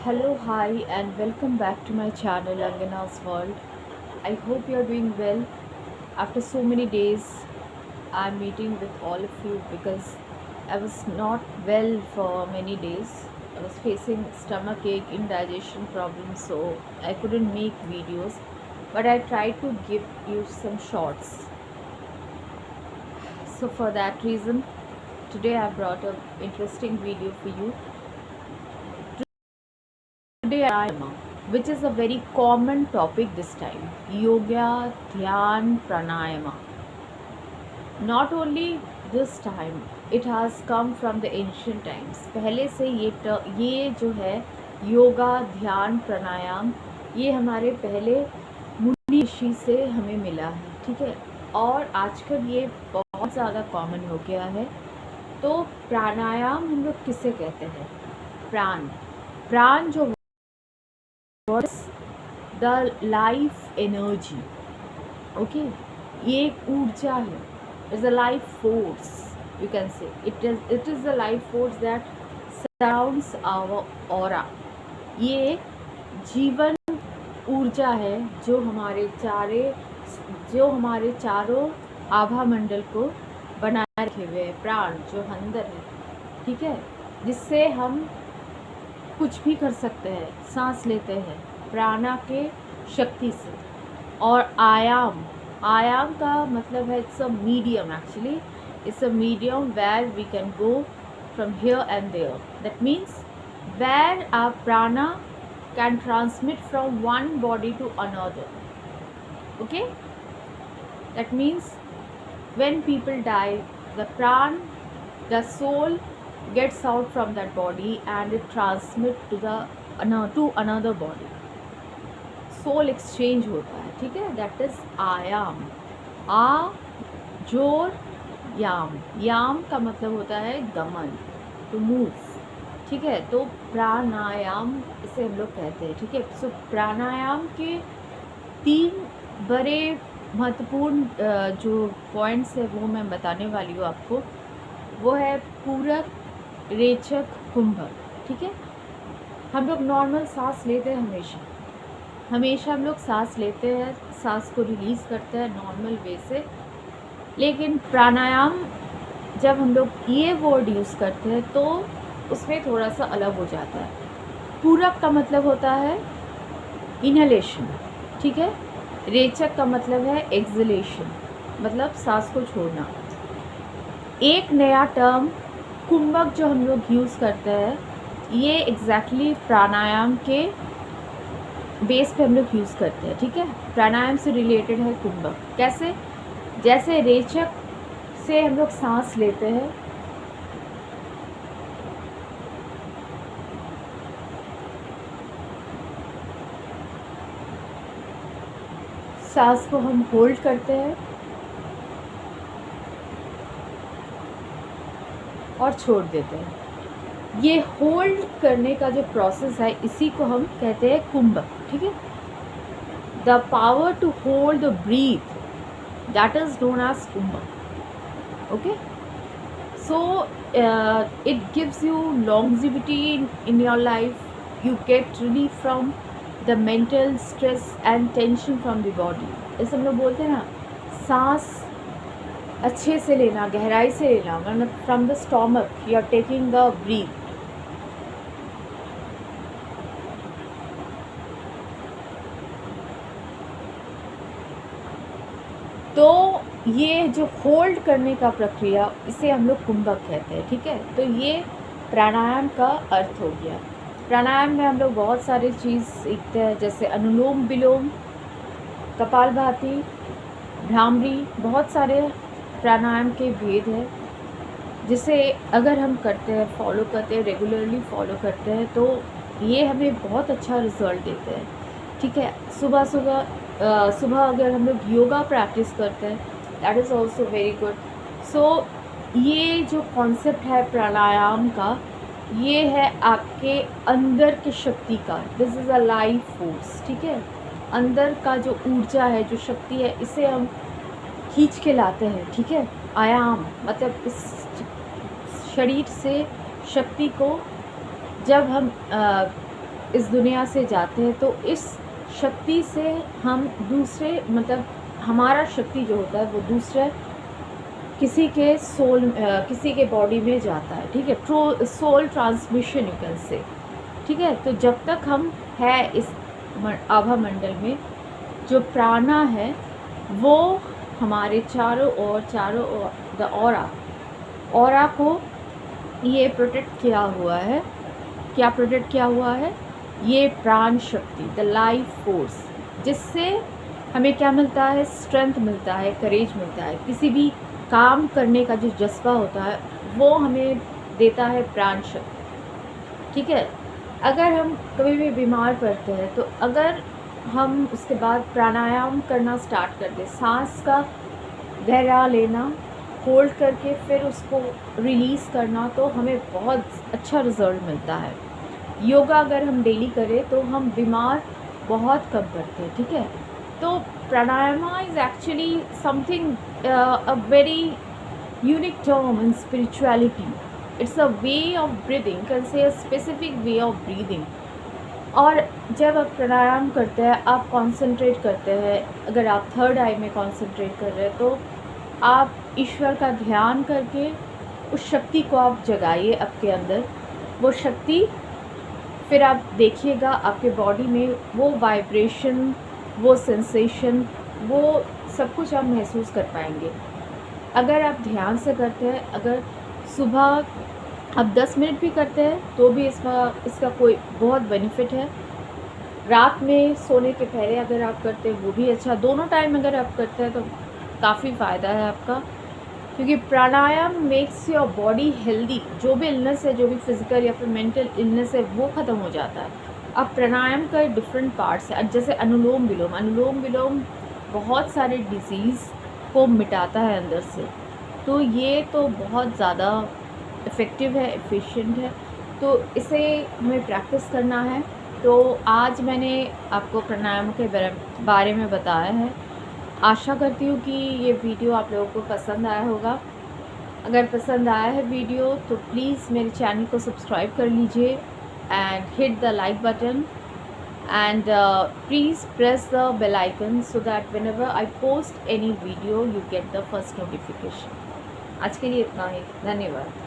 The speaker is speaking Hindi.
Hello, hi, and welcome back to my channel Angana's World. I hope you are doing well. After so many days, I'm meeting with all of you because I was not well for many days. I was facing stomach ache, indigestion problems, so I couldn't make videos. But I tried to give you some shorts. So for that reason, today I brought a interesting video for you. Today pranayama, which is a very common topic this time. Yoga, dhyan, pranayama. Not only this time, it has come from the ancient times. पहले से ये जो है योगा, ध्यान, प्राणायाम, ये हमारे पहले मुनि ऋषि से हमें मिला है, ठीक है। और आजकल ये बहुत ज़्यादा कॉमन हो गया है। तो प्राणायाम हम लोग किसे कहते हैं? प्राण। प्राण जो द लाइफ एनर्जी, ओके, ये एक ऊर्जा है, is a life force, you can say it is the life force that surrounds our aura. ये जीवन ऊर्जा है जो हमारे चारों आभा मंडल को बनाए रखे हुए है। प्राण जो अंदर है, ठीक है, जिससे हम कुछ भी कर सकते हैं, सांस लेते हैं प्राणा के शक्ति से। और आयाम का मतलब है it's a medium, actually it's a medium where we can go from here and there. That means where our prana can transmit from one body to another, okay. That means when people die, the soul gets out from that body and it transmit to another body. Soul exchange होता है, ठीक है। दैट इज आयाम। आ जोर याम, याम का मतलब होता है गमन, टू मूव, ठीक है। तो प्राणायाम इसे हम लोग कहते हैं, ठीक है। सो प्राणायाम के 3 बड़े महत्वपूर्ण जो पॉइंट्स है वो मैं बताने वाली हूँ आपको। वो है पूरक, रेचक, कुंभक, ठीक है। हम लोग नॉर्मल सांस लेते हैं, हमेशा हम लोग सांस लेते हैं, सांस को रिलीज़ करते हैं नॉर्मल वे से। लेकिन प्राणायाम जब हम लोग ये वर्ड यूज़ करते हैं तो उसमें थोड़ा सा अलग हो जाता है। पूरक का मतलब होता है इनहेलेशन, ठीक है। रेचक का मतलब है एक्सलेशन, मतलब सांस को छोड़ना। एक नया टर्म कुंभक जो हम लोग यूज़ करते हैं, ये एग्जैक्टली प्राणायाम के बेस पे हम लोग यूज़ करते हैं, ठीक है। प्राणायाम से रिलेटेड है कुंभक। कैसे? जैसे रेचक से हम लोग सांस लेते हैं, सांस को हम होल्ड करते हैं और छोड़ देते हैं। ये होल्ड करने का जो प्रोसेस है, इसी को हम कहते हैं कुंभक, ठीक है। The power to hold the breath, that is known as kumbhak, okay. So it gives you longevity in your life. You get relief from the mental stress and tension from the body. जैसे हम लोग बोलते हैं ना, सांस अच्छे से लेना, गहराई से लेना, मतलब from the stomach you are taking the breath. तो ये जो होल्ड करने का प्रक्रिया, इसे हम लोग कुंभक कहते हैं, ठीक है। तो ये प्राणायाम का अर्थ हो गया। प्राणायाम में हम लोग बहुत सारी चीज़ सीखते हैं, जैसे अनुलोम विलोम, कपालभाति, भ्रामरी, बहुत सारे प्राणायाम के भेद है, जिसे अगर हम करते हैं, फॉलो करते हैं, रेगुलरली फॉलो करते हैं, तो ये हमें बहुत अच्छा रिजल्ट देते हैं, ठीक है। सुबह अगर हम लोग योगा प्रैक्टिस करते हैं, that is also very good. सो ये जो कॉन्सेप्ट है प्राणायाम का, ये है आपके अंदर की शक्ति का। This is a life force, ठीक है। अंदर का जो ऊर्जा है, जो शक्ति है, इसे हम खींच के लाते हैं, ठीक है। आयाम मतलब इस शरीर से शक्ति को जब हम इस दुनिया से जाते हैं तो इस शक्ति से हम दूसरे मतलब हमारा शक्ति जो होता है वो दूसरे किसी के किसी के बॉडी में जाता है, ठीक है, सोल ट्रांसमिशन यू कैन से, ठीक है। तो जब तक हम है इस आभा मंडल में, जो प्राणा है वो हमारे चारों ओर द ऑरा को ये प्रोटेक्ट किया हुआ है। क्या प्रोटेक्ट किया हुआ है? ये प्राण शक्ति, द लाइफ फोर्स, जिससे हमें क्या मिलता है? स्ट्रेंथ मिलता है, करेज मिलता है, किसी भी काम करने का जो जज्बा होता है वो हमें देता है प्राण शक्ति, ठीक है। अगर हम कभी भी बीमार पड़ते हैं तो अगर हम उसके बाद प्राणायाम करना स्टार्ट कर दें, सांस का गहरा लेना, होल्ड करके फिर उसको रिलीज़ करना, तो हमें बहुत अच्छा रिज़ल्ट मिलता है। योगा अगर हम डेली करें तो हम बीमार बहुत कम पड़ते हैं, ठीक है। तो pranayama is actually something a very unique term in spirituality. It's a way of breathing, can say a specific way of breathing. और जब आप प्राणायाम करते हैं, आप कंसंट्रेट करते हैं, अगर आप थर्ड आई में कंसंट्रेट कर रहे हैं तो आप ईश्वर का ध्यान करके उस शक्ति को आप जगाइए आपके अंदर। वो शक्ति फिर आप देखिएगा आपके बॉडी में वो वाइब्रेशन, वो सेंसेशन, वो सब कुछ आप महसूस कर पाएंगे। अगर आप ध्यान से करते हैं, अगर सुबह आप 10 मिनट भी करते हैं तो भी इसका कोई बहुत बेनिफिट है। रात में सोने के पहले अगर आप करते हैं वो भी अच्छा, दोनों टाइम अगर आप करते हैं तो काफ़ी फ़ायदा है आपका, क्योंकि प्राणायाम मेक्स योर बॉडी हेल्दी। जो भी इलनेस है, जो भी फिज़िकल या फिर मेंटल इलनेस है वो ख़त्म हो जाता है। अब प्राणायाम का डिफरेंट पार्ट्स है, जैसे अनुलोम विलोम बहुत सारे डिजीज़ को मिटाता है अंदर से। तो ये तो बहुत ज़्यादा इफ़ेक्टिव है, एफिशिएंट है, तो इसे हमें प्रैक्टिस करना है। तो आज मैंने आपको प्राणायाम के बारे में बताया है। आशा करती हूँ कि ये वीडियो आप लोगों को पसंद आया होगा। अगर पसंद आया है वीडियो तो प्लीज़ मेरे चैनल को सब्सक्राइब कर लीजिए and hit the like button and please press the bell icon so that whenever I post any video you get the first notification. आज के लिए इतना ही, धन्यवाद।